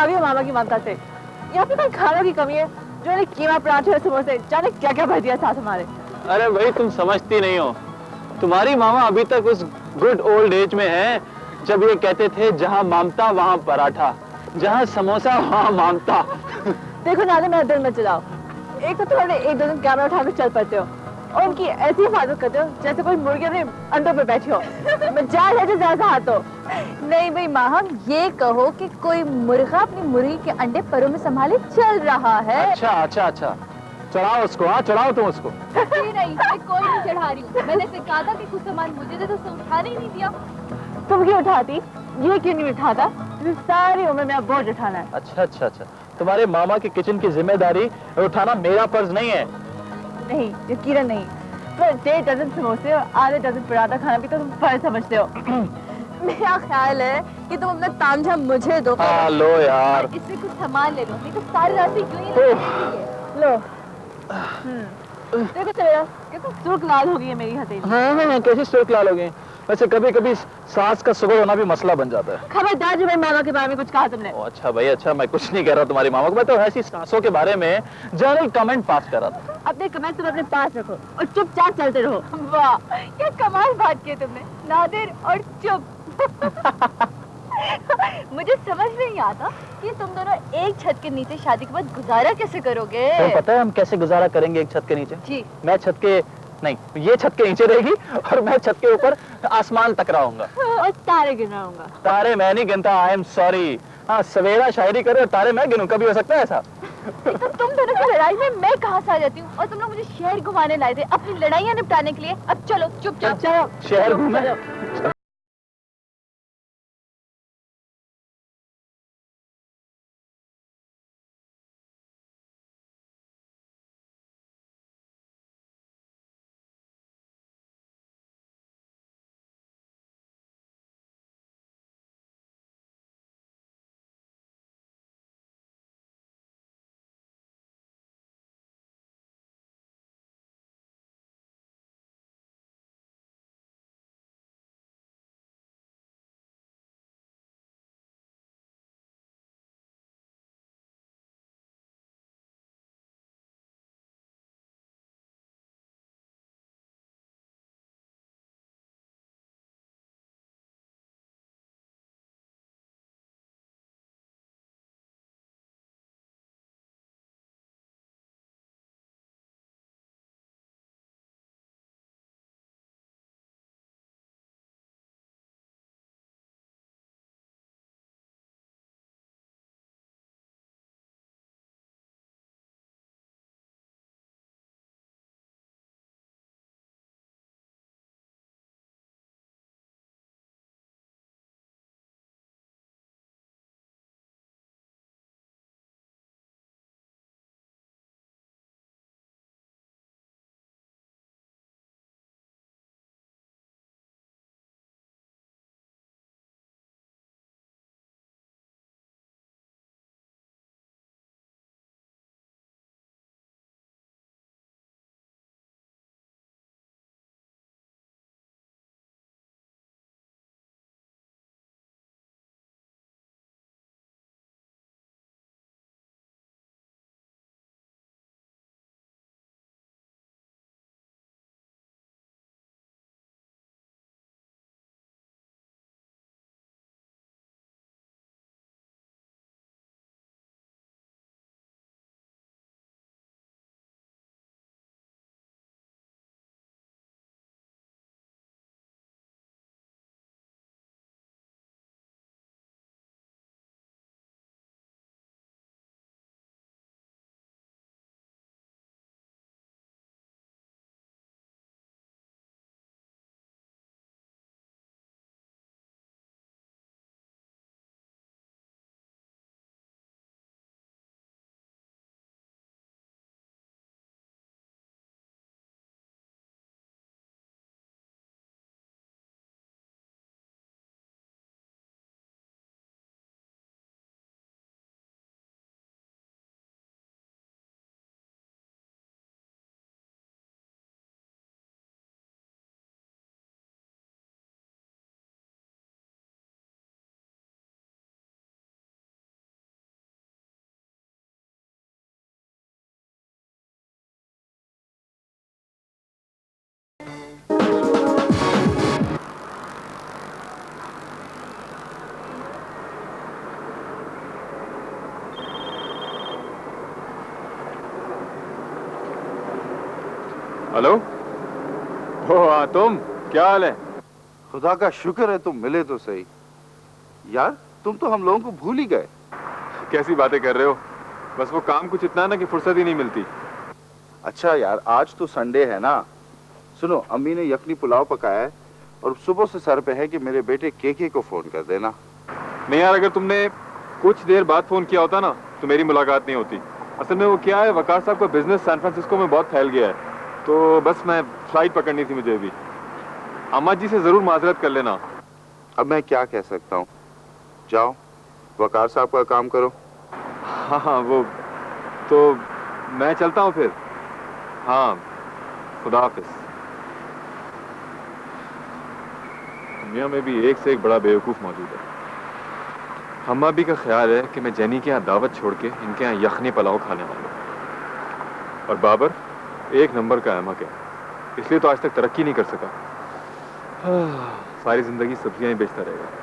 आ गई मामा की ममता से। यहाँ पे कोई खानों की कमी है जो इन्हें कीमा पराठे और समोसे जाने क्या क्या भर दिया साथ हमारे। अरे भाई तुम समझती नहीं हो, तुम्हारी मामा अभी तक उस गुड ओल्ड एज में है जब ये कहते थे जहाँ ममता वहाँ पराठा, जहाँ समोसा वहाँ ममता। देखो नाले मेरा दिल मत जलाओ। एक तो थोड़े एक दो दिन कैमरा उठाकर चल पड़ते हो और उनकी ऐसी हिफाजत करते हो जैसे कोई मुर्गी अपने अंडों पे बैठी हो। मैं जान है ज्यादा हाथ हो। नहीं भाई माँ, हम ये कहो कि कोई मुर्गा अपनी मुर्गी के अंडे परों में संभाले चल रहा है। अच्छा अच्छा अच्छा, चढ़ाओ उसको, हाँ चढ़ाओ तुम उसको। नहीं, मैं कोई नहीं चढ़ा रही हूँ। मैंने इसे कहा था कि कुछ सामान मुझे दे तो उसे उठाने ही नहीं दिया। तुम क्यों उठाती? ये क्यों नहीं उठाता? सारी उम्र में अब बोझ उठाना है। अच्छा अच्छा अच्छा, तुम्हारे मामा की किचन की जिम्मेदारी उठाना मेरा फर्ज नहीं है। नहीं यकीनन नहीं, पर 1.5 डजन समोसे और आधे डजन पराठा खाना भी तो तुम फर्ज समझते हो। मेरा ख्याल है कि तुम अपना तामझाम मुझे दो। हाँ लो यार, इससे कुछ सामान ले लो, नहीं तो सारी रात यूं ही लगेगी। लो। देखो तेरा कितना सुर्ख लाल हो गई है मेरी हथेली। हाँ कैसी सुर्ख लाल हो गई। वैसे कभी कभी सांस का सुगड़ होना भी मसला बन जाता है। खबरदार जो मेरे मामा के बारे में कुछ कहा तुमने। ओ, अच्छा भाई अच्छा, मैं कुछ नहीं कह रहा तुम्हारी मामा को, मैं तो ऐसी सांसों के बारे में जनरल कमेंट पास कर रहा था। अपने कमेंट तुम अपने पास रखो और चुपचाप चलते रहो। वाह, क्या कमाल बात की तुमने, नादिर और चुप। मुझे समझ नहीं आता कि तुम दोनों एक छत के नीचे शादी के बाद गुजारा कैसे करोगे। तुम्हें पता है हम कैसे गुजारा करेंगे एक छत के नीचे? जी। मैं छत के नहीं, ये छत के नीचे रहेगी और मैं छत के ऊपर आसमान तक रहाऊंगा और तारे गिनाऊंगा। तारे मैं नहीं गिनता, आई एम सॉरी। हाँ सवेरा शायरी करे और तारे मैं गिनूं, कभी हो सकता है ऐसा? तो तुम दोनों की लड़ाई में मैं कहाँ से आ जाती हूँ और तुम लोग मुझे शहर घुमाने लाए थे अपनी लड़ाइयाँ निपटाने के लिए। अब चलो चुपचाप। चलो शहर घूमे। हेलो। ओ तुम, क्या हाल है? खुदा का शुक्र है तुम मिले तो सही। यार तुम तो हम लोगों को भूल ही गए। कैसी बातें कर रहे हो? बस वो काम कुछ इतना ना कि फुर्सत ही नहीं मिलती। अच्छा यार आज तो संडे है ना। सुनो, अम्मी ने यखनी पुलाव पकाया है और सुबह से सर पे है कि मेरे बेटे केके को फोन कर देना। नहीं यार, अगर तुमने कुछ देर बाद फोन किया होता ना तो मेरी मुलाकात नहीं होती। असल में वो क्या है, वकार साहब का बिजनेस सैन फ्रांसिस्को में बहुत फैल गया है, तो बस मैं फ्लाइट पकड़नी थी मुझे भी। अम्मा जी से जरूर माजरत कर लेना। अब मैं क्या कह सकता हूँ, जाओ वकार साहब का काम करो। हाँ हाँ, वो तो मैं चलता हूँ फिर। हाँ, खुदा हाफिज। दुनिया में भी एक से एक बड़ा बेवकूफ मौजूद है। अम्मा भी का ख्याल है कि मैं जेनी के यहाँ दावत छोड़ के इनके यहाँ यखनी पुलाव खाने वाला हूँ। और बाबर एक नंबर का अहमक है, इसलिए तो आज तक तरक्की नहीं कर सका। सारी जिंदगी सब्जियां ही बेचता रहेगा।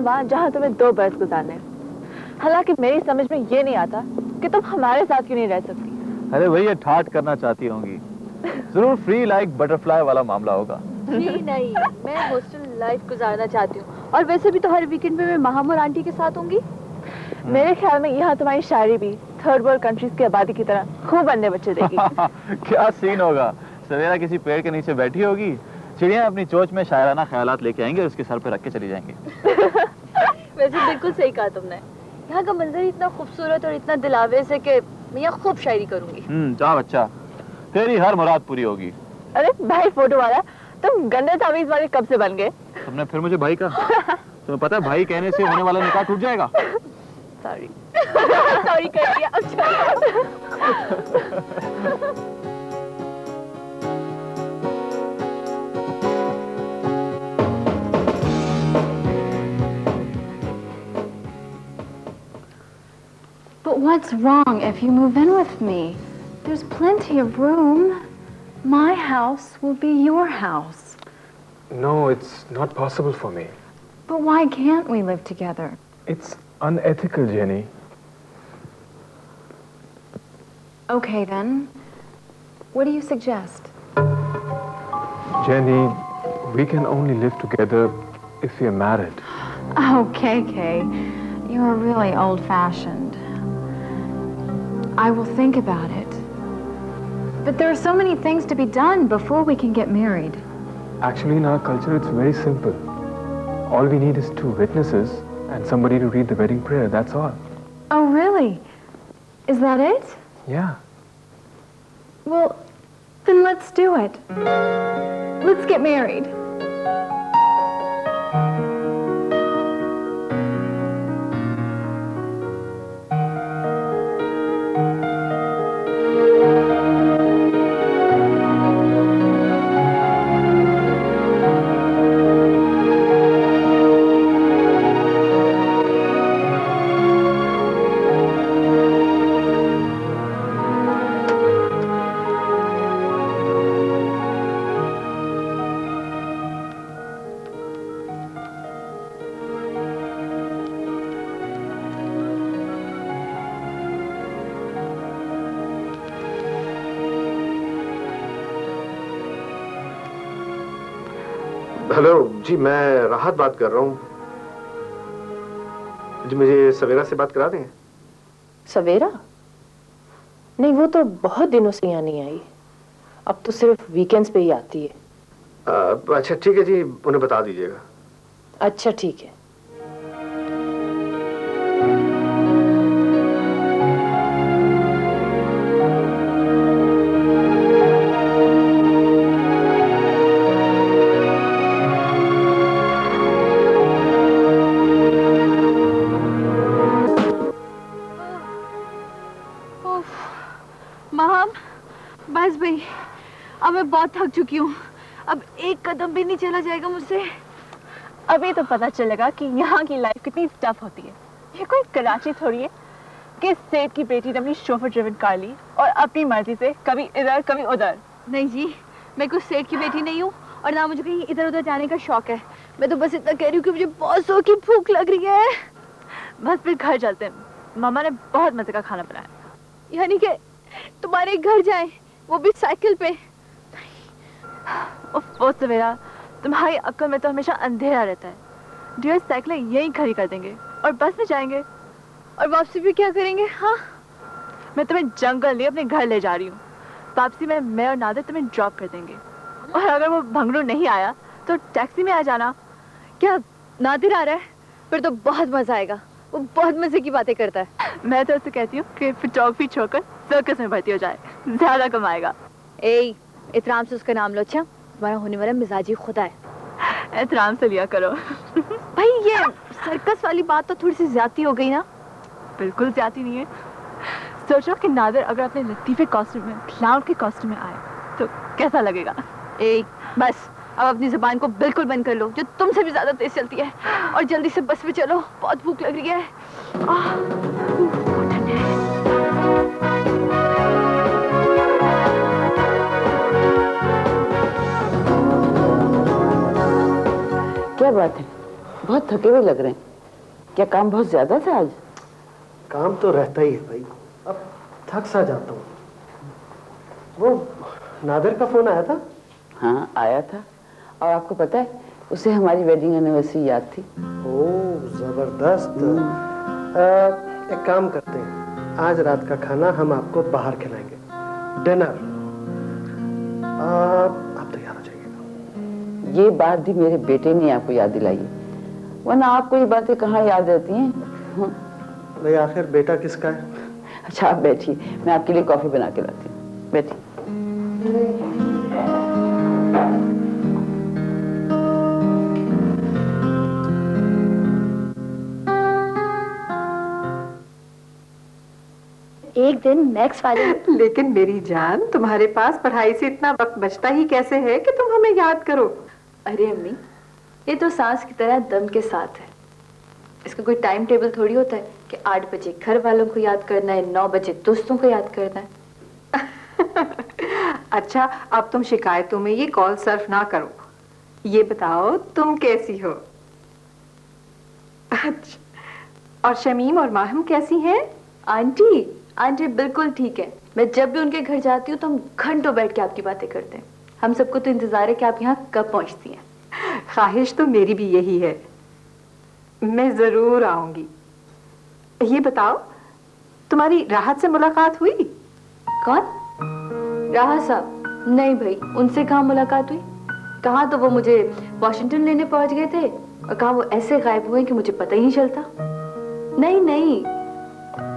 वहाँ जहाँ तुम्हें 2 बरस गुजारने। हालांकि मेरी समझ में ये नहीं आता कि तुम हमारे साथ क्यों नहीं रह सकती। अरे भैया ठाट करना चाहती होंगी, जरूर फ्री लाइक बटरफ्लाई वाला मामला होगा। जी नहीं, मैं हॉस्टल लाइफ गुजारना चाहती हूँ, और वैसे भी तो हर वीकेंड में मैं महाम और आंटी के साथ होंगी। मेरे ख्याल में यहाँ तुम्हारी शायरी भी थर्ड वर्ल्ड कंट्रीज की आबादी की तरह खूब अंडे बच्चे देगी। क्या सीन होगा, सवेरा किसी पेड़ के नीचे बैठी होगी, चिड़िया अपनी चोंच में शायराना ख्यालात लेके आएंगे और उसके सर पे रख के चली जाएंगी। वैसे बिल्कुल सही कहा तुमने, यहाँ का मंजर इतना खूबसूरत और इतना दिलावेज है कि मैं यहाँ खूब शायरी करूंगी। जा बच्चा, तेरी हर मुराद पूरी होगी। अरे भाई फोटो वाला, तुम गंदे तावीज वाले कब से बन गए? तुमने फिर मुझे भाई कहा? तुम्हें पता है भाई कहने से होने वाला निकाह टूट जाएगा। सॉरी सॉरी कर दिया। But what's wrong if you move in with me? There's plenty of room. My house will be your house. No, it's not possible for me. But why can't we live together? It's unethical, Jenny. Okay then. What do you suggest? Jenny, we can only live together if we are married. Oh, KK, you're really old-fashioned. I will think about it. But there are so many things to be done before we can get married. Actually, in our culture, it's very simple. All we need is 2 witnesses and somebody to read the wedding prayer, that's all. Oh, really? Is that it? Yeah. Well, then let's do it. Let's get married. Hello ji, मैं राहत बात कर रहा हूँ जी। मुझे सवेरा से बात करा दें। सवेरा? नहीं, वो तो बहुत दिनों से यहाँ नहीं आई। अब तो सिर्फ वीकेंड्स पे ही आती है। अच्छा ठीक है जी, उन्हें बता दीजिएगा। अच्छा ठीक है। बस भाई, अब मैं बहुत थक चुकी हूँ। अब एक कदम भी नहीं चला जाएगा मुझसे। अभी तो पता चलेगा कि यहाँ की लाइफ कितनी टफ होती है। ये कोई कराची थोड़ी है कि सेठ की बेटी ने अपनी शोफर ड्रिवन कार ली और अपनी मर्जी से कभी इधर कभी उधर। नहीं जी, मैं कुछ सेठ की बेटी नहीं हूँ और ना मुझे कहीं इधर उधर जाने का शौक है। मैं तो बस इतना कह रही हूँ कि मुझे बहुत जोर की भूख लग रही है। बस फिर घर चलते हैं, मामा ने बहुत मजे का खाना बनाया। यानी कि तुम्हारे घर जाएं, वो भी साइकिल पे? वो सवेरा, तुम्हारी अक्ल में तो हमेशा अंधेरा रहता है। डियर, साइकिलें यहीं खड़ी कर देंगे और बस में जाएंगे। और वापसी भी क्या करेंगे? हाँ, मैं तुम्हें जंगल नहीं अपने घर ले जा रही हूँ। वापसी में मैं और नादिर तुम्हें ड्रॉप कर देंगे। और अगर वो भंगड़ू नहीं आया तो टैक्सी में आ जाना। क्या नादिर आ रहा है? फिर तो बहुत मजा आएगा। वो बहुत मजे की बातें करता है। मैं तो उससे कहती हूँ कि फोटोग्राफी छोड़कर सर्कस में भर्ती हो जाए, ज्यादा कमाएगा। एहतराम से उसका नाम लो। अच्छा, तुम्हारा होने वाला मिजाजी खुदा है। एहतराम से लिया करो। भाई, ये सर्कस वाली बात तो थोड़ी सी ज्यादा हो गई ना। बिल्कुल ज्यादा नहीं है। सोचो कि नादिर अगर अपने लतीफे कॉस्ट्यूम में, क्लाउड के कॉस्ट्यूम में आए तो कैसा लगेगा। बस अब अपनी जुबान को बिल्कुल बंद कर लो, जो तुमसे भी ज्यादा तेज चलती है। और जल्दी से बस में चलो, बहुत भूख लग रही है। क्या बात है, बहुत थके हुए लग रहे हैं। क्या काम बहुत ज्यादा था आज? काम तो रहता ही है भाई, अब थक सा जाता हूँ। वो नादिर का फोन आया था? हाँ आया था। और आपको पता है, उसे हमारी वेडिंग एनिवर्सरी याद थी। ओह जबरदस्त। एक काम करते हैं, आज रात का खाना हम आपको बाहर खिलाएंगे, डिनर। आप तैयार हो जाइएगा। ये बात भी मेरे बेटे ने आपको याद दिलाई है, वरना आपको ये बातें कहाँ याद रहती हैं। भाई आखिर बेटा किसका है? अच्छा आप बैठिए, मैं आपके लिए कॉफी बना के लाती हूँ। बैठिए। एक दिन मैक्स वाले। लेकिन मेरी जान, तुम्हारे पास पढ़ाई से इतना वक्त बचता ही कैसे है कि तुम हमें याद करो? अरे अम्मी, ये तो सांस की तरह दम के साथ है। इसका कोई टाइम टेबल थोड़ी होता है कि 8 बजे घर वालों को याद करना है, 9 बजे दोस्तों को याद करना है। अच्छा, अब तुम शिकायतों में ये कॉल सर्फ ना करो। ये बताओ तुम कैसी हो? अच्छा, और शमीम और माहिम कैसी हैं? आंटी बिल्कुल ठीक है। मैं जब भी उनके घर जाती हूँ तो हम घंटों बैठ के आपकी बातें करते हैं। हम सबको तो इंतजार है कि आप यहाँ कब पहुँचती हैं। ख्वाहिश तो मेरी भी यही है, मैं जरूर आऊंगी। ये बताओ, तुम्हारी राहत से मुलाकात हुई? कौन? राहत साहब? नहीं भाई, उनसे कहाँ मुलाकात हुई। कहाँ तो वो मुझे वॉशिंगटन लेने पहुंच गए थे और कहाँ वो ऐसे गायब हुए कि मुझे पता ही नहीं चलता। नहीं नहीं,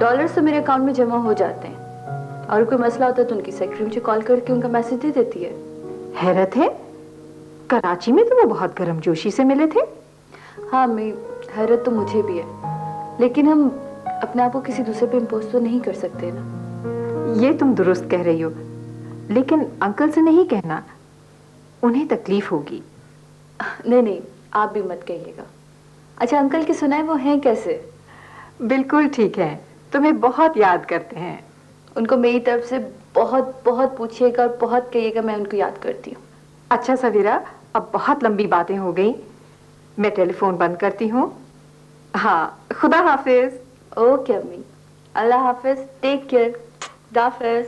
डॉलर्स तो मेरे अकाउंट में जमा हो जाते हैं और कोई मसला होता है तो उनकी सेक्रेटरी मुझे कॉल करके उनका मैसेज दे देती है। हैरत है, कराची में तो वो बहुत गर्मजोशी से मिले थे। हाँ मैं, हैरत तो मुझे भी है, लेकिन हम अपने आप को किसी दूसरे पे इम्पोज तो नहीं कर सकते ना। ये तुम दुरुस्त कह रही हो, लेकिन अंकल से नहीं कहना, उन्हें तकलीफ होगी। नहीं नहीं, आप भी मत कहिएगा। अच्छा अंकल की सुनाए, वो हैं कैसे? बिल्कुल ठीक है, तुम्हें बहुत याद करते हैं। उनको मेरी तरफ से बहुत बहुत पूछिएगा और बहुत कहिएगा मैं उनको याद करती हूँ। अच्छा सवेरा, अब बहुत लंबी बातें हो गई, मैं टेलीफोन बंद करती हूँ। हाँ, खुदा हाफिज। ओके अम्मी, अल्लाह हाफिज, टेक केयर, हाफिज।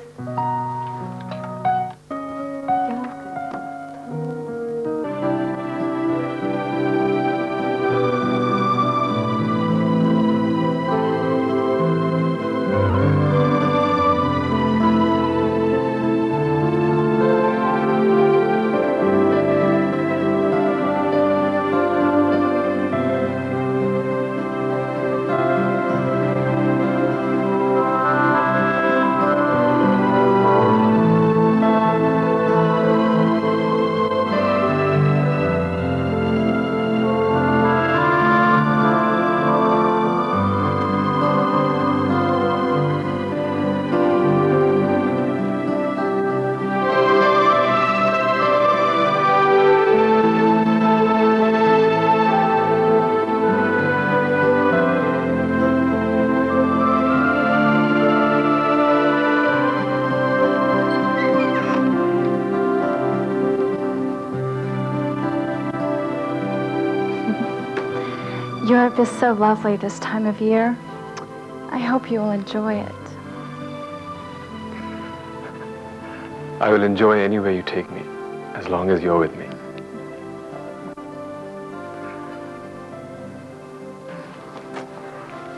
Europe is so lovely this time of year. I hope you will enjoy it. I will enjoy anywhere you take me, as long as you're with me.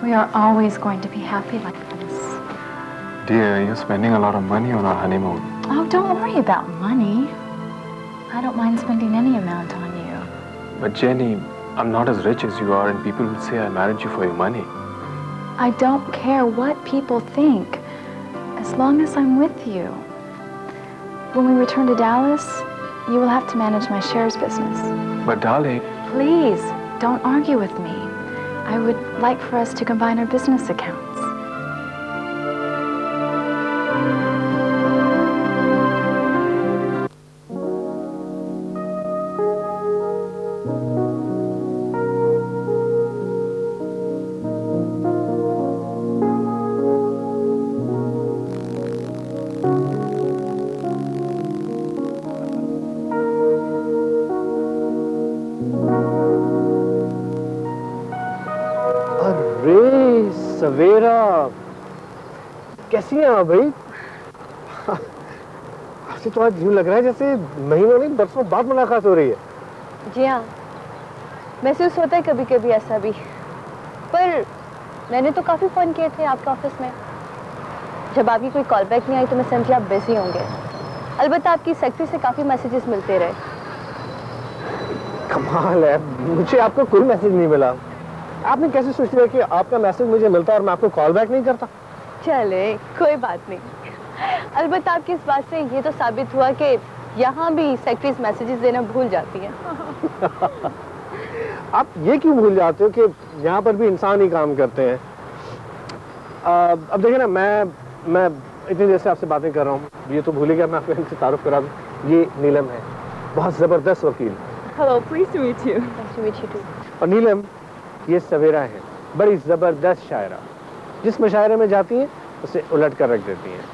We are always going to be happy like this. Dear, you're spending a lot of money on our honeymoon. Oh, don't worry about money. I don't mind spending any amount on you. But Jenny, I'm not as rich as you are, and people will say I married you for your money. I don't care what people think, as long as I'm with you. When we return to Dallas, you will have to manage my shares business. But darling... Please, don't argue with me. I would like for us to combine our business accounts. सवेरा, कैसी हैं आप भाई? आपसे तो आज यूं लग रहा है जैसे महीनों नहीं बरसों बाद मुलाकात हो रही है। जी हाँ, महसूस होता है कभी कभी ऐसा भी, पर मैंने तो काफी फोन किए थे आपके ऑफिस में। जब आपकी कोई कॉल बैक नहीं आई तो मैं समझी आप बिजी होंगे। अलबत्ता आपकी सेक्रेटरी से काफी मैसेजेस मिलते रहे। कमाल है, मुझे आपका कोई मैसेज नहीं मिला। आपने कैसे सोच लिया कि आपका मैसेज मुझे मिलता है और मैं आपको कॉल बैक नहीं करता? चले, कोई बात नहीं। अलबत्ता आपकी इस बात से ये तो साबित हुआ कि यहाँ भी सेक्रेटरीज मैसेजेस देना भूल जाती हैं। आप ये क्यों भूल जाते हो कि यहाँ पर भी इंसान ही काम करते हैं? अब देखिए ना, मैं इतनी देर से आपसे बातें कर रहा हूँ, ये तो भूल गया मैं आपको इनसे तारुफ करा दूँ। ये नीलम है, बहुत जबरदस्त वकील। Hello, pleased to meet you. Nice to meet you too. और नीलम, ये सवेरा है, बड़ी जबरदस्त शायरा। जिस मुशायरे में जाती हैं उसे उलट कर रख देती हैं।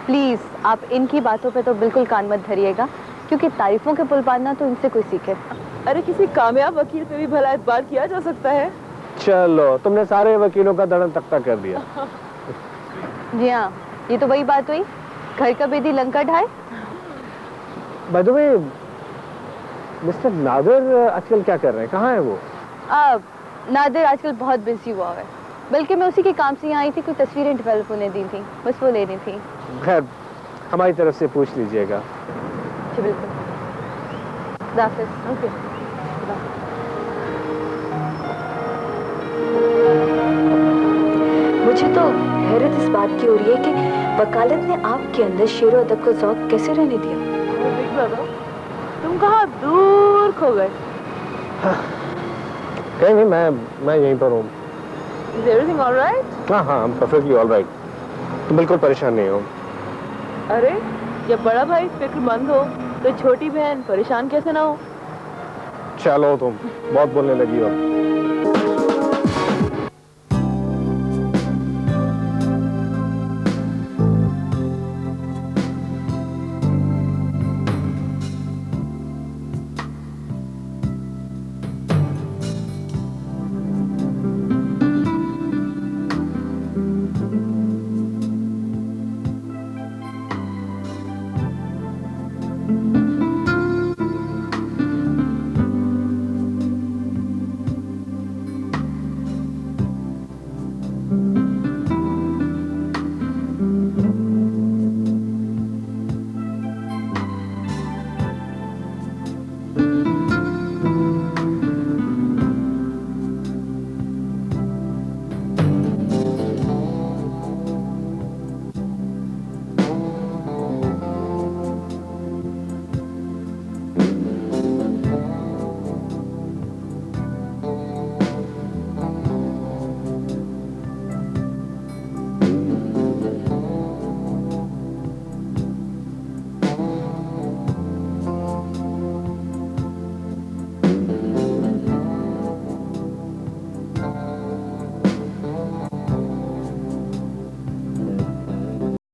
प्लीज आप इनकी बातों पे तो बिल्कुल कान मत धरिएगा, क्योंकि तारीफों के पुल बांधना तो इनसे कोई सीखे। अरे किसी कामयाब वकील पे भी भला एतबार किया जा सकता है। चलो, तुमने सारे वकीलों का दड़न तख्ता कर दिया। जी हाँ, ये तो वही बात हुई, घर का बेदी लंका ढाए। By the way, mister Nadir आजकल क्या कर रहे हैं, कहाँ है वो? नादिर आजकल बहुत बिजी हुआ है, बल्कि मैं उसी के काम से यहाँ आई थी, कोई तस्वीरें डेवलप होने दी थी, बस वो लेनी थी। खैर हमारी तरफ से पूछ लीजिएगा। जी बिल्कुल। ओके। मुझे तो हैरत इस बात की हो रही है कि वकालत ने आपके अंदर शेर अदब का ज़ौक़ कैसे रहने दिया? तुम कहाँ दूर खो गए? कहीं नहीं, मैं यहीं पर हूँ। Is everything all right? हाँ हाँ, I'm perfectly all right। तुम बिल्कुल परेशान नहीं हो। अरे जब बड़ा भाई फिक्रमंद हो तो छोटी बहन परेशान कैसे ना हो? चलो तुम बहुत बोलने लगी हो।